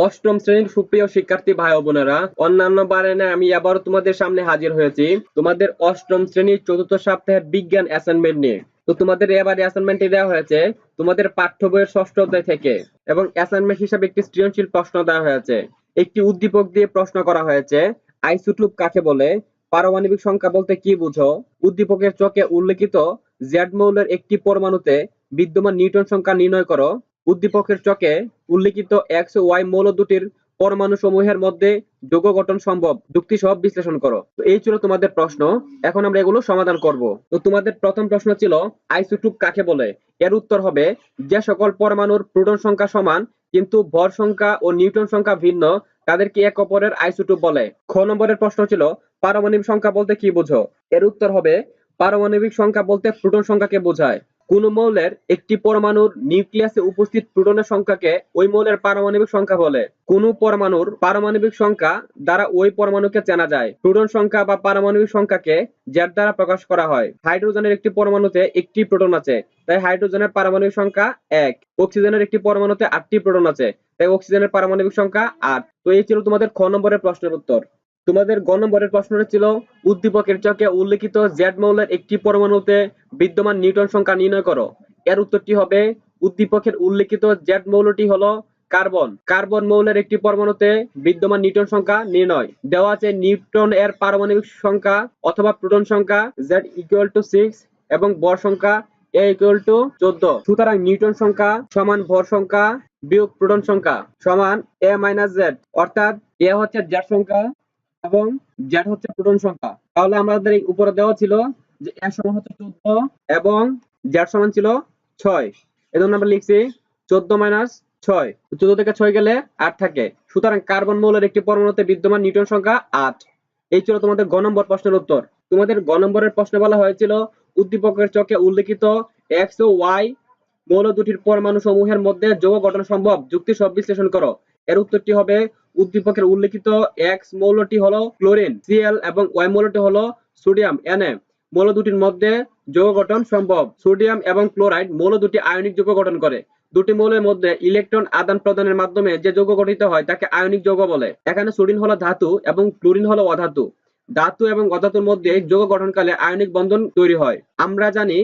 অষ্টম শ্রেণীর সুপ্রিয় শিক্ষার্থী ভাই ও বোনেরা, অন্যান্য বারে না আমি আবারও তোমাদের সামনে হাজির হয়েছি তোমাদের অষ্টম শ্রেণীর চতুর্থ সপ্তাহের বিজ্ঞান অ্যাসাইনমেন্ট নিয়ে। তো তোমাদের এবারে অ্যাসাইনমেন্টটি দেওয়া হয়েছে তোমাদের পাঠ্য বইয়ের ষষ্ঠ অধ্যায় থেকে, এবং অ্যাসাইনমেন্ট হিসেবে একটি সৃজনশীল প্রশ্ন দেওয়া হয়েছে। একটি উদ্দীপক দিয়ে প্রশ্ন করা হয়েছে, আইসোটোপ কাকে বলে, পারমাণবিক সংখ্যা বলতে কি বুঝো, উদ্দীপকের চকে উল্লেখিত জেড মৌলের একটি পরমাণুতে বিদ্যমান নিউটন সংখ্যা নির্ণয় করো, উদ্দীপকের চকে উল্লিখিত এক্স ও ওয়াই মৌল দুটির পরমাণু সমূহের মধ্যে যৌগ গঠন সম্ভব যুক্তি সহ বিশ্লেষণ করো। তো এই ছিল তোমাদের প্রশ্ন। এখন আমরা এগুলো সমাধান করব। তো তোমাদের প্রথম প্রশ্ন ছিল আইসোটোপ কাকে বলে। এর উত্তর হবে যে সকল পরমাণুর প্রোটন সংখ্যা সমান কিন্তু ভর সংখ্যা ও নিউটন সংখ্যা ভিন্ন তাদেরকে এক অপরের আইসোটোপ বলে। খ নম্বরের প্রশ্ন ছিল পারমাণবিক সংখ্যা বলতে কি বুঝো। এর উত্তর হবে পারমাণবিক সংখ্যা বলতে প্রোটন সংখ্যাকে বোঝায়। কোন মৌলের একটি পরমাণুর নিউক্লিয়াসে উপস্থিত প্রোটনের সংখ্যাকে ওই মৌলের পারমাণবিক সংখ্যা বলে। কোন পরমাণুর পারমাণবিক সংখ্যা দ্বারা ওই পরমাণুকে চেনা যায়। প্রোটন সংখ্যা বা পারমাণবিক সংখ্যাকে জেড দ্বারা প্রকাশ করা হয়। হাইড্রোজেনের একটি পরমাণুতে একটি প্রোটন আছে, তাই হাইড্রোজেনের পারমাণবিক সংখ্যা 1। অক্সিজেনের একটি পরমাণুতে 8টি প্রোটন আছে, তাই অক্সিজেনের পারমাণবিক সংখ্যা 8। তো এই ছিল তোমাদের খ নম্বরের প্রশ্নের উত্তর। তোমাদের গ নম্বরের প্রশ্নটা ছিল উদ্দীপকের চকে উল্লেখিত জেড মৌলের একটি পরমাণুতে বিদ্যমান নিউটন সংখ্যা নির্ণয় করো। এর উত্তরটি হবে উদ্দীপকের উল্লেখিত জেড মৌলটি হলো কার্বন। কার্বন মৌলের একটি পরমাণুতে বিদ্যমান নিউটন সংখ্যা নির্ণয়। দেওয়া আছে নিউটন এর পারমাণবিক সংখ্যা অথবা প্রোটন সংখ্যা Z=6 এবং ভর সংখ্যা A=14। সুতরাং নিউটন সংখ্যা সমান ভর সংখ্যা বিয়োগ প্রোটন সংখ্যা সমান A-Z, অর্থাৎ A হচ্ছে জেড সংখ্যা এবং জেড হচ্ছে প্রোটন সংখ্যা। তাহলে আমাদের এই উপরে দেওয়া ছিল যে A সমান হচ্ছে 14 এবং জেড সমান ছিল 6। এজন্য আমরা লিখছি 14 - 6। 14 থেকে 6 গেলে 8 থাকে। সুতরাং কার্বন মৌলের একটি পরমাণুতে বিদ্যমান নিউটন সংখ্যা 8। এই ছিল তোমাদের গ নম্বর প্রশ্নের উত্তর। তোমাদের গ নম্বরের প্রশ্নে বলা হয়েছিল উদ্দীপকের চকে উল্লেখিত এক্স ও ওয়াই মৌল দুটির পরমাণু সমূহের মধ্যে যৌগ গঠন সম্ভব যুক্তি সহ বিশ্লেষণ করো। এর উত্তরটি হবে উদ্দীপকের উল্লেখিত এক্স মৌলটি হলো ক্লোরিন Cl এবং ওয়াই মৌলটি হলো সোডিয়াম Na। মৌল দুটির মধ্যে যৌগ গঠন সম্ভব। সোডিয়াম এবং ক্লোরাইড মৌল দুটি আয়নিক যৌগ গঠন করে। দুটি মৌলের মধ্যে ইলেকট্রন আদান প্রদানের মাধ্যমে যে যৌগ গঠিত হয় তাকে আয়নিক যৌগ বলে। এখানে সোডিয়াম হলো ধাতু এবং ক্লোরিন হলো অধাতু। ধাতু এবং অধাতুর মধ্যে যৌগ গঠনকালে আয়নিক বন্ধন তৈরি হয়। আমরা জানি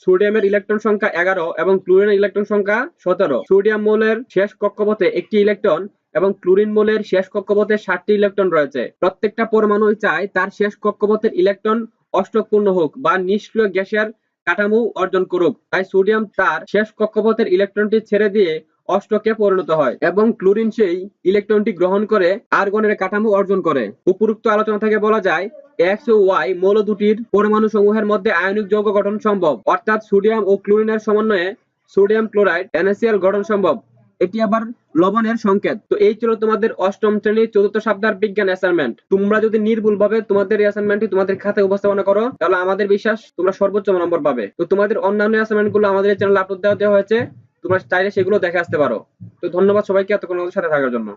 সোডিয়ামের ইলেকট্রন সংখ্যা 11 এবং ক্লোরিনের ইলেকট্রন সংখ্যা 17। সোডিয়াম মৌলের শেষ কক্ষপথে একটি ইলেকট্রন এবং ক্লোরিন মৌলের শেষ কক্ষপথে 7টি ইলেকট্রন রয়েছে। প্রত্যেকটা পরমাণুই চায় তার শেষ কক্ষপথের ইলেকট্রন অষ্টকপূর্ণ হোক বা নিষ্ক্রিয় গ্যাসের কাঠামো অর্জন করুক। তাই সোডিয়াম তার শেষ কক্ষপথের ইলেকট্রনটি ছেড়ে দিয়ে অষ্টকে পরিণত হয় এবং ক্লোরিন সেই ইলেকট্রনটি গ্রহণ করে আর্গনের কাঠামো অর্জন করে। উপরোক্ত আলোচনা থেকে বলা যায় এক্স ও ওয়াই মৌল দুটির পরমাণু সমূহের মধ্যে আয়নিক যৌগ গঠন সম্ভব, অর্থাৎ সোডিয়াম ও ক্লোরিনের সমন্বয়ে সোডিয়াম ক্লোরাইড NaCl গঠন সম্ভব। এটি আবার লবণের সংকেত। তো এই ছিল তোমাদের অষ্টম শ্রেণীর চতুর্থ সপ্তাহের বিজ্ঞান অ্যাসাইনমেন্ট। তোমরা যদি নির্ভুলভাবে তোমাদের এই অ্যাসাইনমেন্টটি তোমাদের খাতায় উপস্থাপনা করো তাহলে আমাদের বিশ্বাস তোমরা সর্বোচ্চ নম্বর পাবে। তো তোমাদের অন্যান্য অ্যাসাইনমেন্ট গুলো আমাদের চ্যানেলে আপলোড দেওয়া হয়েছে, তোমরা চাইলে সেগুলো দেখে আসতে পারো। তো ধন্যবাদ সবাইকে এতক্ষণ আমাদের সাথে থাকার জন্য।